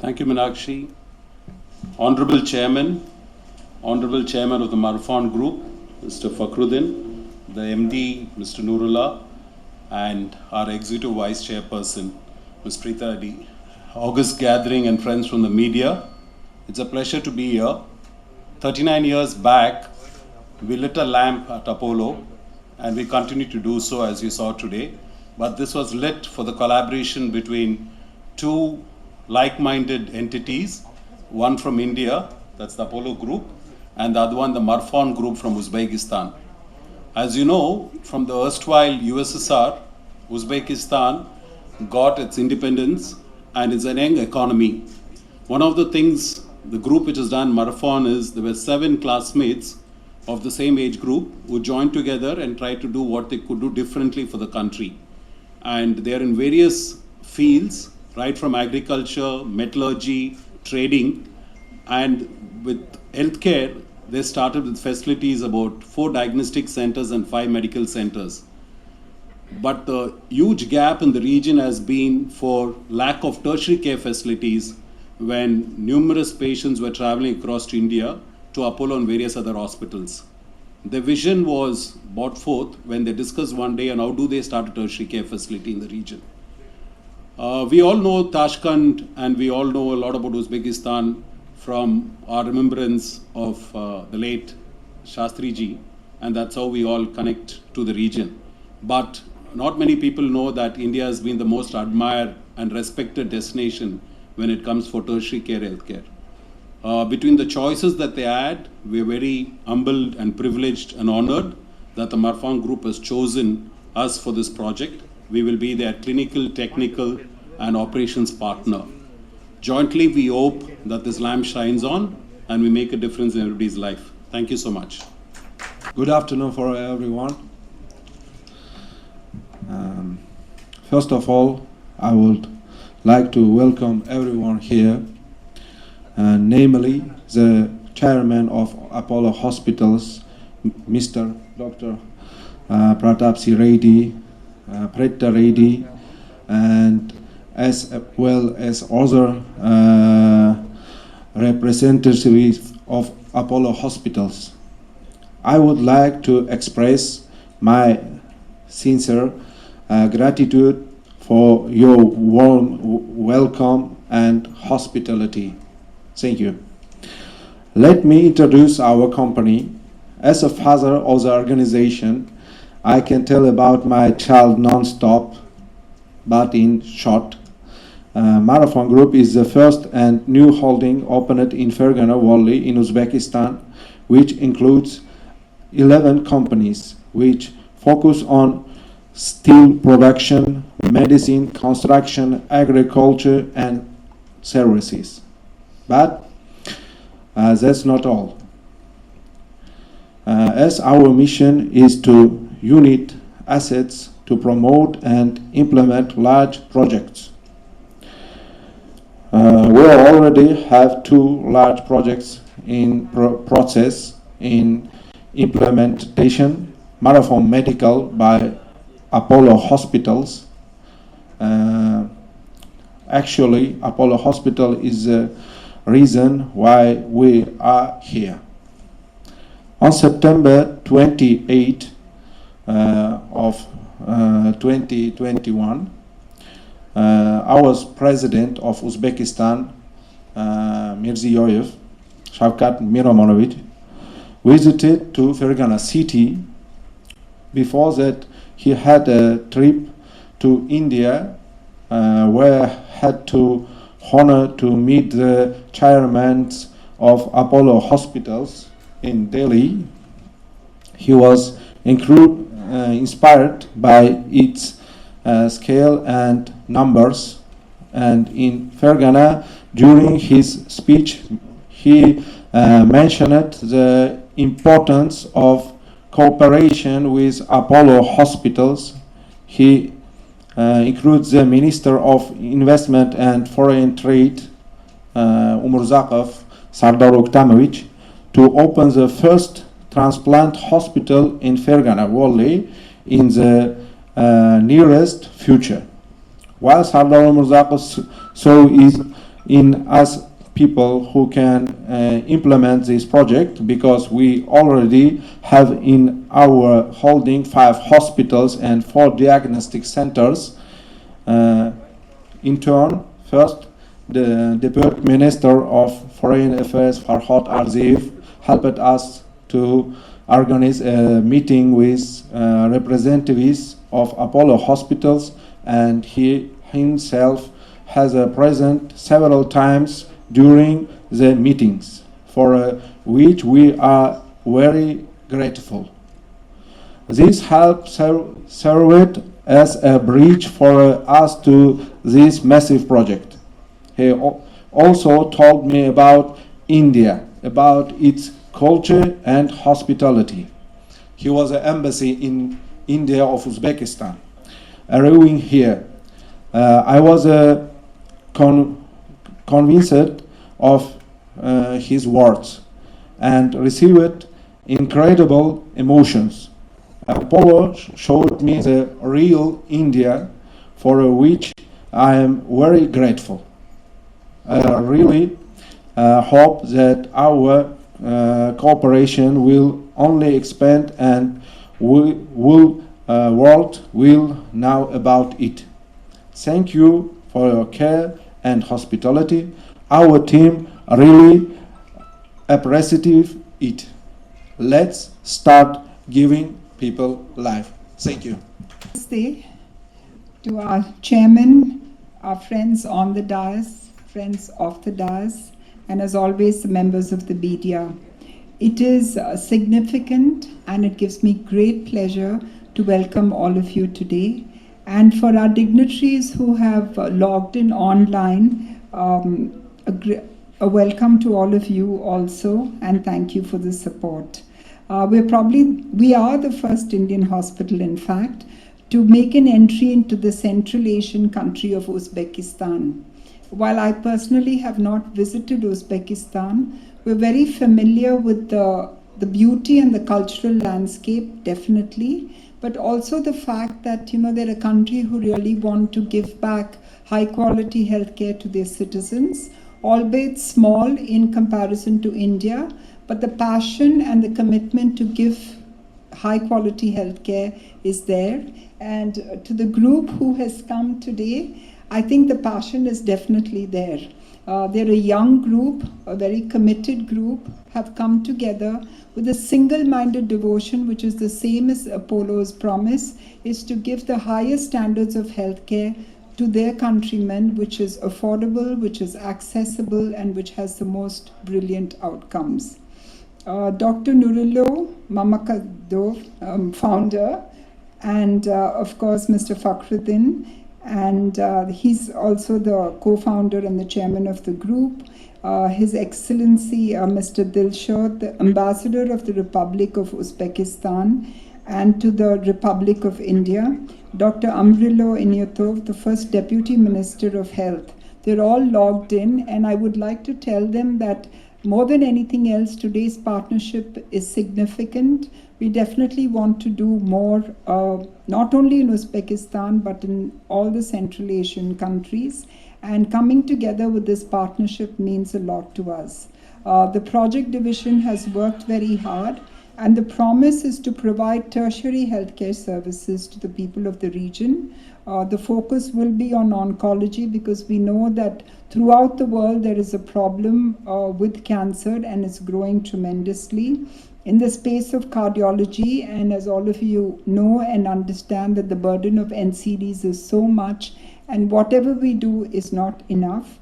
Thank you, Meenakshi. Honorable Chairman of the Marathon Group, Mr. Fakhruddin, the MD, Mr. Nurullah, and our Executive Vice Chairperson, Ms. Preeta Reddy. August gathering and friends from the media, it's a pleasure to be here. 39 years back, we lit a lamp at Apollo, and we continue to do so as you saw today. But this was lit for the collaboration between two like-minded entities, one from India, that's the Apollo Group, and the other one, the Marathon Group from Uzbekistan. As you know, from the erstwhile USSR, Uzbekistan got its independence and it's an young economy. One of the things the group which has done Marathon is there were 7 classmates of the same age group who joined together and tried to do what they could do differently for the country. And they are in various fields, right from agriculture, metallurgy, trading, and with healthcare, they started with facilities about 4 diagnostic centers and 5 medical centers. But the huge gap in the region has been for lack of tertiary care facilities when numerous patients were traveling across to India to Apollo and various other hospitals. The vision was brought forth when they discussed one day on how do they start a tertiary care facility in the region. We all know Tashkent and we all know a lot about Uzbekistan from our remembrance of the late Shastriji, and that's how we all connect to the region. But not many people know that India has been the most admired and respected destination when it comes for tertiary care healthcare. Between the choices that they had, we're very humbled and privileged and honored that the Marathon Group has chosen us for this project. We will be their clinical, technical, and operations partner. Jointly, we hope that this lamp shines on and we make a difference in everybody's life. Thank you so much. Good afternoon for everyone. First of all, I would like to welcome everyone here, namely the chairman of Apollo Hospitals, Mr. Dr. Pratapsi Reddy, Preeta Reddy, and as well as other representatives of Apollo Hospitals. I would like to express my sincere gratitude for your warm welcome and hospitality. Thank you. Let me introduce our company. As a father of the organization, I can tell about my child non-stop, but in short, Marathon Group is the first and new holding opened in Fergana Valley in Uzbekistan, which includes 11 companies which focus on steel production, medicine, construction, agriculture, and services. But that's not all. As our mission is to unite assets to promote and implement large projects. We already have 2 large projects in process in implementation. Marathon Medical by Apollo Hospitals. Actually, Apollo Hospital is the reason why we are here. On September 28 of 2021, I was president of Uzbekistan, Mirziyoyev, Shavkat Miromonovich, visited to Fergana city. Before that, he had a trip to India where had to honor to meet the chairmen of Apollo Hospitals in Delhi. He was inspired by its scale and numbers, and in Fergana during his speech he mentioned the importance of cooperation with Apollo Hospitals. He includes the Minister of Investment and Foreign Trade, Umurzakov Sardar Oktamovich, to open the first transplant hospital in Fergana Valley in the nearest future. While Sardar Umurzakov saw his in us people who can implement this project, because we already have in our holding 5 hospitals and 4 diagnostic centers. In turn, first, the Deputy Minister of Foreign Affairs, Farhad Arziv, helped us to organize a meeting with representatives of Apollo hospitals, and he himself has present several times during the meetings, for which we are very grateful. This help served as a bridge for us to this massive project. He also told me about India, about its culture and hospitality. He was an embassy in India of Uzbekistan. Arriving here, I was convinced of his words and received incredible emotions. Apollo showed me the real India, for which I am very grateful. I really hope that our cooperation will only expand, and world will know about it. Thank you for your care and hospitality. Our team really appreciative it. Let's start giving people life. Thank you. Namaste to our chairman, our friends on the dais, friends of the dais, and as always, the members of the media. It is significant, and it gives me great pleasure to welcome all of you today. And for our dignitaries who have logged in online, a welcome to all of you also, and thank you for the support. We are the first Indian hospital, in fact, to make an entry into the Central Asian country of Uzbekistan. While I personally have not visited Uzbekistan, we're very familiar with the beauty and the cultural landscape, definitely, but also the fact that, they're a country who really want to give back high quality healthcare to their citizens, albeit small in comparison to India, but the passion and the commitment to give high quality healthcare is there. And to the group who has come today, I think the passion is definitely there. They're a young group, a very committed group, have come together with a single-minded devotion, which is the same as Apollo's promise, is to give the highest standards of healthcare to their countrymen, which is affordable, which is accessible, and which has the most brilliant outcomes. Dr. Nurullah Mamakadov, founder, and of course Mr. Fakhruddin, and he's also the co-founder and the chairman of the group. His Excellency Mr. Dilshad, the Ambassador of the Republic of Uzbekistan and to the Republic of India, Dr. Amrilo Inyatov, the first Deputy Minister of Health. They're all logged in, and I would like to tell them that more than anything else, today's partnership is significant. We definitely want to do more, not only in Uzbekistan, but in all the Central Asian countries. And coming together with this partnership means a lot to us. The project division has worked very hard, and the promise is to provide tertiary healthcare services to the people of the region. The focus will be on oncology, because we know that throughout the world there is a problem with cancer, and it's growing tremendously. In the space of cardiology, and as all of you know and understand, that the burden of NCDs is so much, and whatever we do is not enough.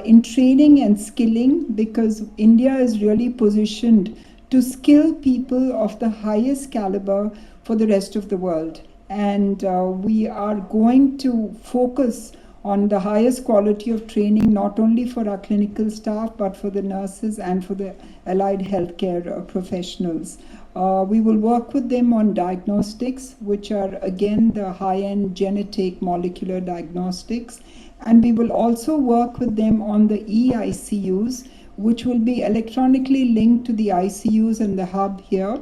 In training and skilling, because India is really positioned to skill people of the highest caliber for the rest of the world. And we are going to focus on the highest quality of training, not only for our clinical staff, but for the nurses and for the allied healthcare professionals. We will work with them on diagnostics, which are again the high-end genetic molecular diagnostics. And we will also work with them on the eICUs, which will be electronically linked to the ICUs and the hub here.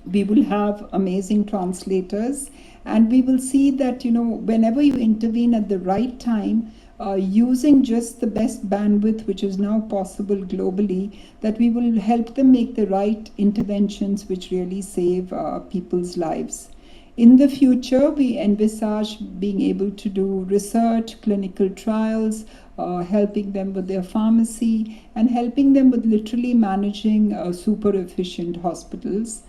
We will have amazing translators, and we will see that, whenever you intervene at the right time, using just the best bandwidth which is now possible globally, that we will help them make the right interventions which really save people's lives. In the future, we envisage being able to do research, clinical trials, helping them with their pharmacy, and helping them with literally managing super efficient hospitals.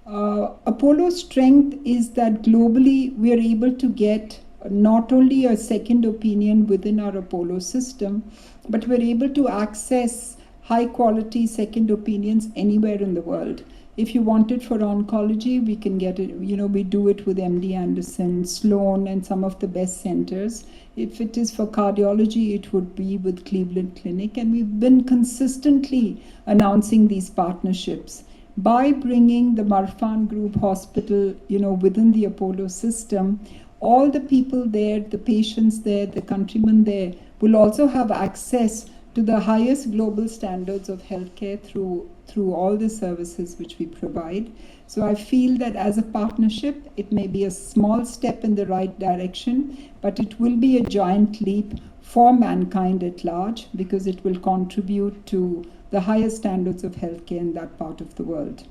Apollo's strength is that globally we are able to get not only a second opinion within our Apollo system, but we're able to access high quality second opinions anywhere in the world. If you want it for oncology, we can get it, we do it with MD Anderson, Sloan, and some of the best centers. If it is for cardiology, it would be with Cleveland Clinic, and we've been consistently announcing these partnerships. By bringing the Marfan Group Hospital, within the Apollo system, all the people there, the patients there, the countrymen there, will also have access to the highest global standards of healthcare through all the services which we provide. So I feel that as a partnership, it may be a small step in the right direction, but it will be a giant leap for mankind at large, because it will contribute to the highest standards of healthcare in that part of the world.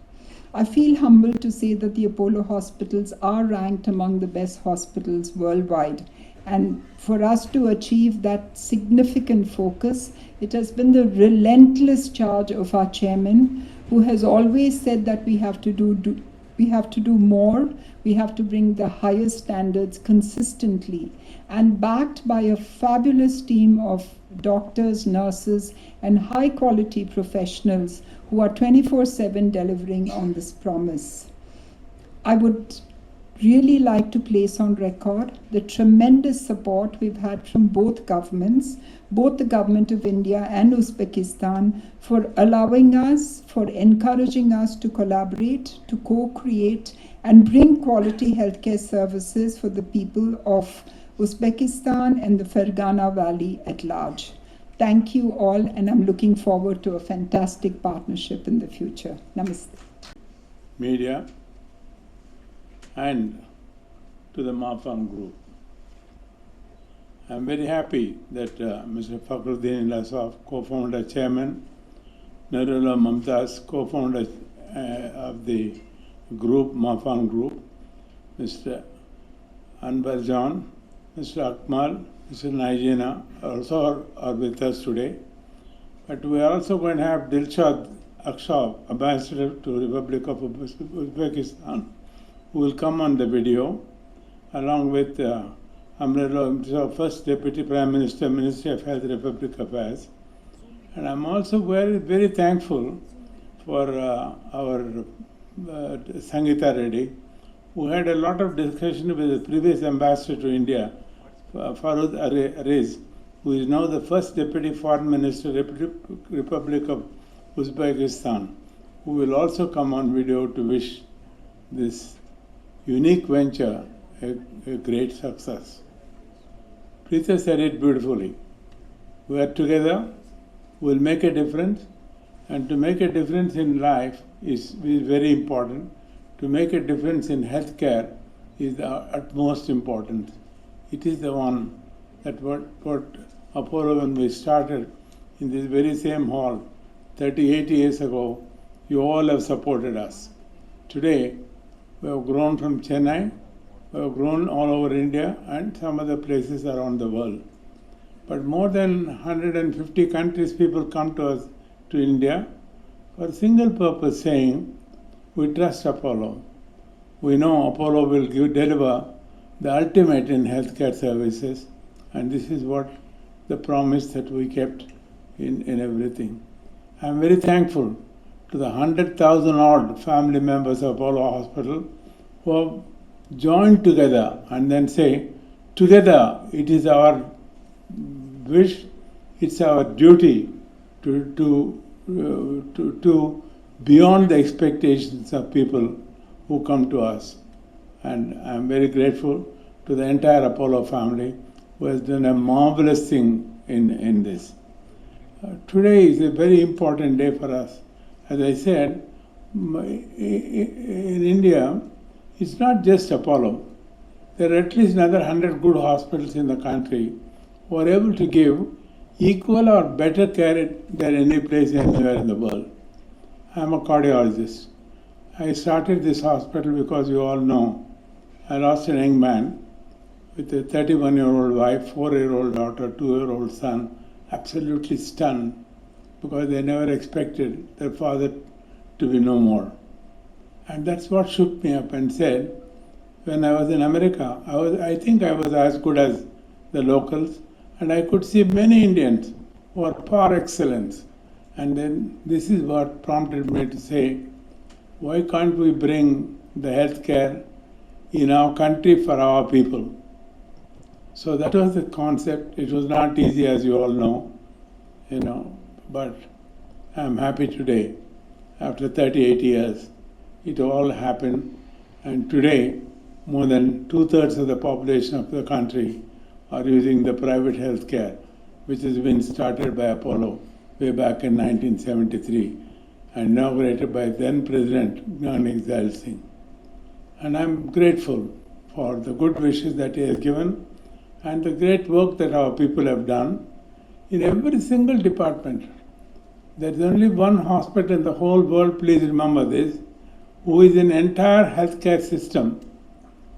I feel humbled to say that the Apollo hospitals are ranked among the best hospitals worldwide. And for us to achieve that significant focus, it has been the relentless charge of our chairman, who has always said that we have to do more, we have to bring the highest standards consistently, and backed by a fabulous team of doctors, nurses, and high quality professionals who are 24/7 delivering on this promise. I would really like to place on record the tremendous support we've had from both governments, both the government of India and Uzbekistan, for allowing us, for encouraging us to collaborate, to co-create, and bring quality healthcare services for the people of Uzbekistan and the Fergana Valley at large. Thank you all, and I'm looking forward to a fantastic partnership in the future. Namaste. Media, and to the Marfan Group. I'm very happy that Mr. Fakhruddin Ilasov, co-founder chairman, Nurullah Mumtaz, co-founder of the group, Marfan Group, Mr. Anwar John, Mr. Akmal, Mr. Naijina also are with us today. But we are also going to have Dilshad Akshav, Ambassador to Republic of Uzbekistan, who will come on the video, along with Amrullah, First Deputy Prime Minister, Ministry of Health, Republic Affairs. And I'm also very, very thankful for our Sangeeta Reddy, who had a lot of discussion with the previous ambassador to India, Farooq Ariz, who is now the First Deputy Foreign Minister, Republic of Uzbekistan, who will also come on video to wish this unique venture a great success. Preeta said it beautifully. We are together, we'll make a difference, and to make a difference in life is very important. To make a difference in healthcare is the utmost important. It is the one that what Apollo, when we started in this very same hall 38 years ago, you all have supported us. Today, we have grown from Chennai, we have grown all over India and some other places around the world. But more than 150 countries people come to us, to India, for a single purpose, saying, we trust Apollo. We know Apollo will deliver the ultimate in healthcare services, and this is what the promise that we kept in everything. I'm very thankful to the 100,000 odd family members of Apollo Hospital who have joined together and then say, together it is our wish, it's our duty to beyond the expectations of people who come to us. And I'm very grateful to the entire Apollo family who has done a marvelous thing in this. Today is a very important day for us. As I said, in India, it's not just Apollo. There are at least another 100 good hospitals in the country were able to give equal or better care than any place anywhere in the world. I'm a cardiologist. I started this hospital because you all know I lost a young man with a 31-year-old wife, 4-year-old daughter, 2-year-old son, absolutely stunned because they never expected their father to be no more. And that's what shook me up and said, when I was in America, I think I was as good as the locals, and I could see many Indians who are par excellence. And then this is what prompted me to say, why can't we bring the healthcare in our country for our people? So that was the concept. It was not easy, as you all know, but I'm happy today. After 38 years, it all happened, and today more than 2/3 of the population of the country are using the private health care, which has been started by Apollo way back in 1973 and inaugurated by then President Gnani Zail Singh. And I'm grateful for the good wishes that he has given and the great work that our people have done in every single department. There is only one hospital in the whole world, please remember this, who is an entire healthcare system.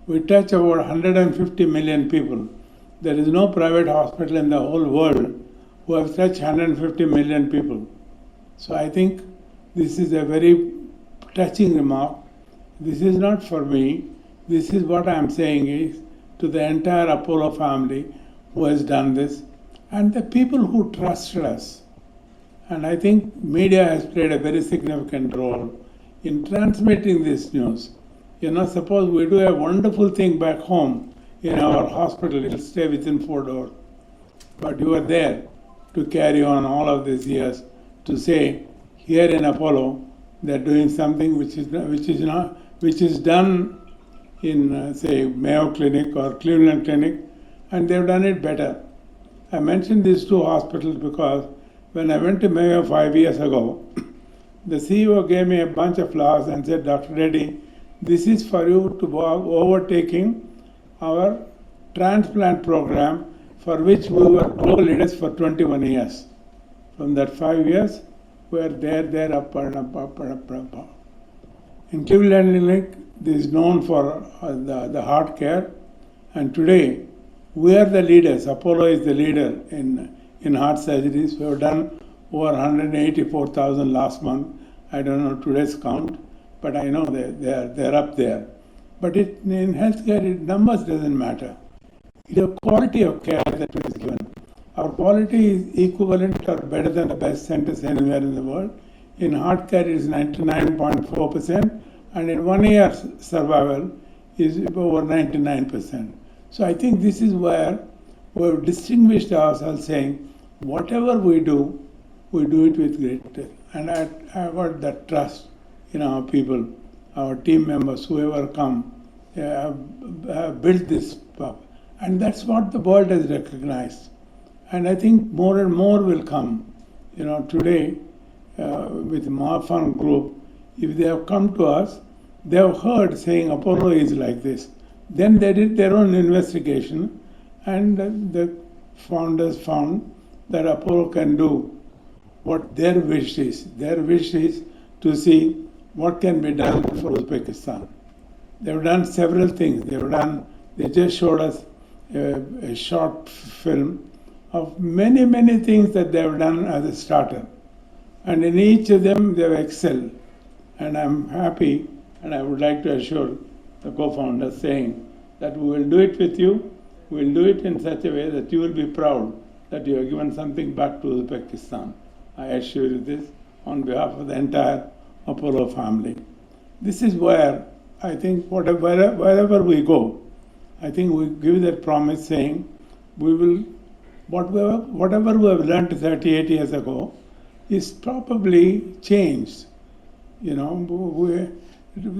We touch about 150 million people. There is no private hospital in the whole world who have touched 150 million people. So I think this is a very touching remark. This is not for me. This is what I am saying is to the entire Apollo family who has done this and the people who trusted us. And I think media has played a very significant role in transmitting this news. Suppose we do a wonderful thing back home in our hospital, it'll stay within 4 doors. But you are there to carry on all of these years to say, here in Apollo, they're doing something which is done in, say, Mayo Clinic or Cleveland Clinic, and they've done it better. I mentioned these two hospitals because when I went to Mayo 5 years ago, the CEO gave me a bunch of flowers and said, Dr. Reddy, this is for you to overtaking our transplant program for which we were global leaders for 21 years. From that 5 years, we are there, up and up. In Cleveland Clinic, this is known for the heart care, and today we are the leaders. Apollo is the leader in heart surgeries. We have done over 184,000 last month. I don't know today's count, but I know they're up there. But in healthcare, numbers doesn't matter. The quality of care that is given. Our quality is equivalent or better than the best centers anywhere in the world. In heart care, it is 99.4%, and in 1 year survival is over 99%. So I think this is where we've distinguished ourselves, saying whatever we do it with great. And I got that trust in our people, our team members, whoever come, have built this up. And that's what the world has recognized. And I think more and more will come. Today, with the Mahafan group, if they have come to us, they have heard saying Apollo is like this. Then they did their own investigation, and the founders found that Apollo can do what their wish is. Their wish is to see what can be done for Uzbekistan. They've done several things. They just showed us a short film of many, many things that they've done as a starter. And in each of them, they've excelled. And I'm happy, and I would like to assure the co-founders saying that we will do it with you. We'll do it in such a way that you will be proud that you have given something back to Uzbekistan. I assure you this on behalf of the entire Apollo family. This is where I think wherever we go, I think we give that promise saying we will, whatever we have learned 38 years ago is probably changed.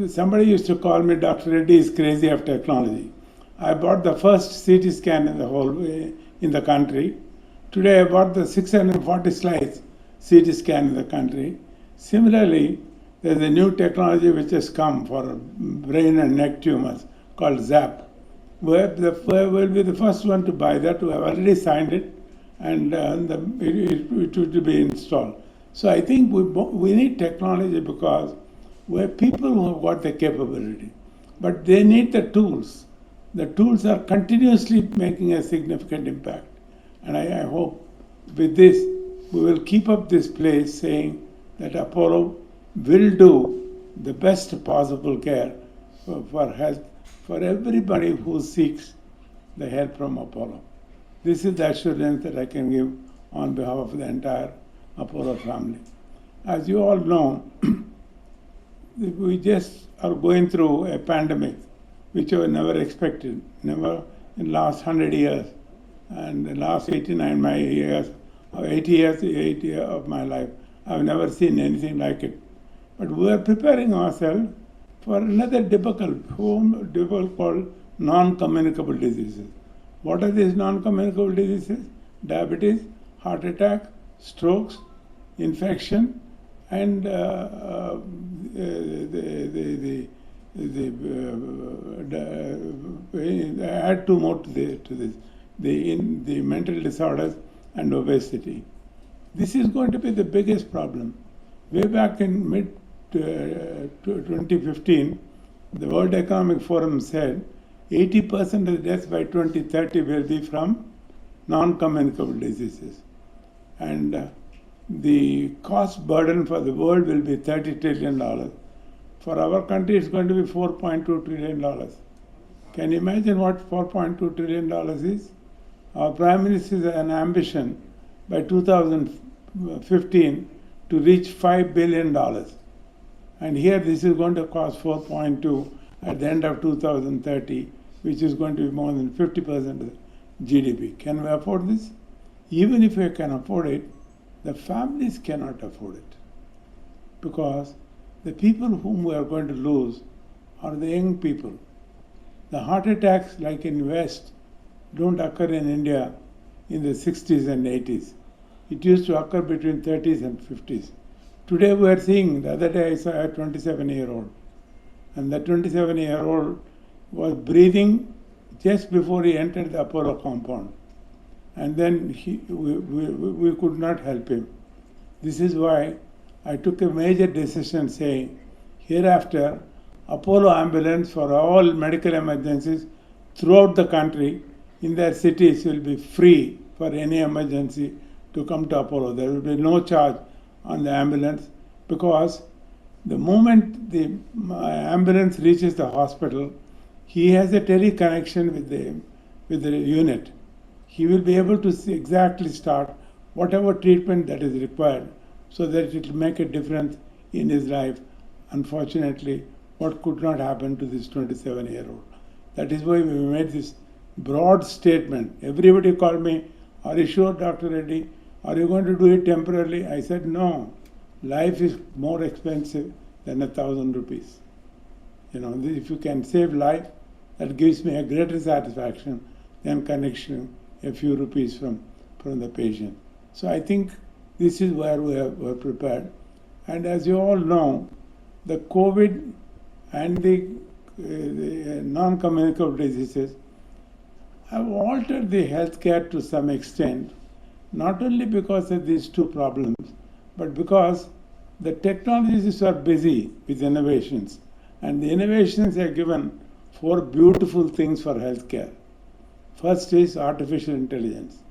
Somebody used to call me Dr. Reddy is crazy of technology. I bought the first CT scan in the country. Today I bought the 640 slides CT scan in the country. Similarly, there's a new technology which has come for brain and neck tumors called ZAP. we will be the first one to buy that. We have already signed it, and it will be installed. So I think we need technology because we're people who have got the capability, but they need the tools. The tools are continuously making a significant impact, and I hope with this we will keep up this place saying that Apollo will do the best possible care for health for everybody who seeks the help from Apollo. This is the assurance that I can give on behalf of the entire Apollo family. As you all know, we just are going through a pandemic which I never expected, never in the last 100 years. And the last 80 years of my life, I've never seen anything like it. But we are preparing ourselves for another debacle called non-communicable diseases. What are these non-communicable diseases? Diabetes, heart attack, strokes, infection, and add two more to this, the mental disorders and obesity. This is going to be the biggest problem. Way back in mid 2015, the World Economic Forum said 80% of the deaths by 2030 will be from non-communicable diseases. And the cost burden for the world will be $30 trillion. For our country, it's going to be $4.2 trillion. Can you imagine what $4.2 trillion is? Our Prime Minister has an ambition by 2015 to reach $5 billion. And here this is going to cost 4.2 at the end of 2030, which is going to be more than 50% of GDP. Can we afford this? Even if we can afford it, the families cannot afford it. Because the people whom we are going to lose are the young people. The heart attacks like in West don't occur in India in the 60s and 80s. It used to occur between 30s and 50s. Today we are seeing, the other day I saw a 27-year-old. And that 27-year-old was breathing just before he entered the Apollo compound. And then we could not help him. This is why I took a major decision saying, hereafter, Apollo ambulance for all medical emergencies throughout the country in their cities will be free for any emergency to come to Apollo. There will be no charge on the ambulance because the moment the ambulance reaches the hospital, he has a teleconnection with the unit. He will be able to exactly start whatever treatment that is required so that it will make a difference in his life. Unfortunately, what could not happen to this 27-year-old. That is why we made this broad statement. Everybody called me, are you sure, Dr. Reddy? Are you going to do it temporarily? I said, no. Life is more expensive than 1,000 rupees. You know, if you can save life, that gives me a greater satisfaction than connection a few rupees from the patient. So I think this is where we're prepared. And as you all know, the COVID and the non-communicable diseases have altered the healthcare to some extent, not only because of these two problems, but because the technologists are busy with innovations. And the innovations have given 4 beautiful things for healthcare. First is artificial intelligence.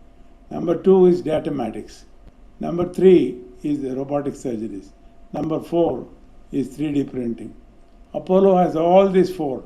Number 2 is datamatics. Number 3 is the robotic surgeries. Number 4 is 3D printing. Apollo has all these 4.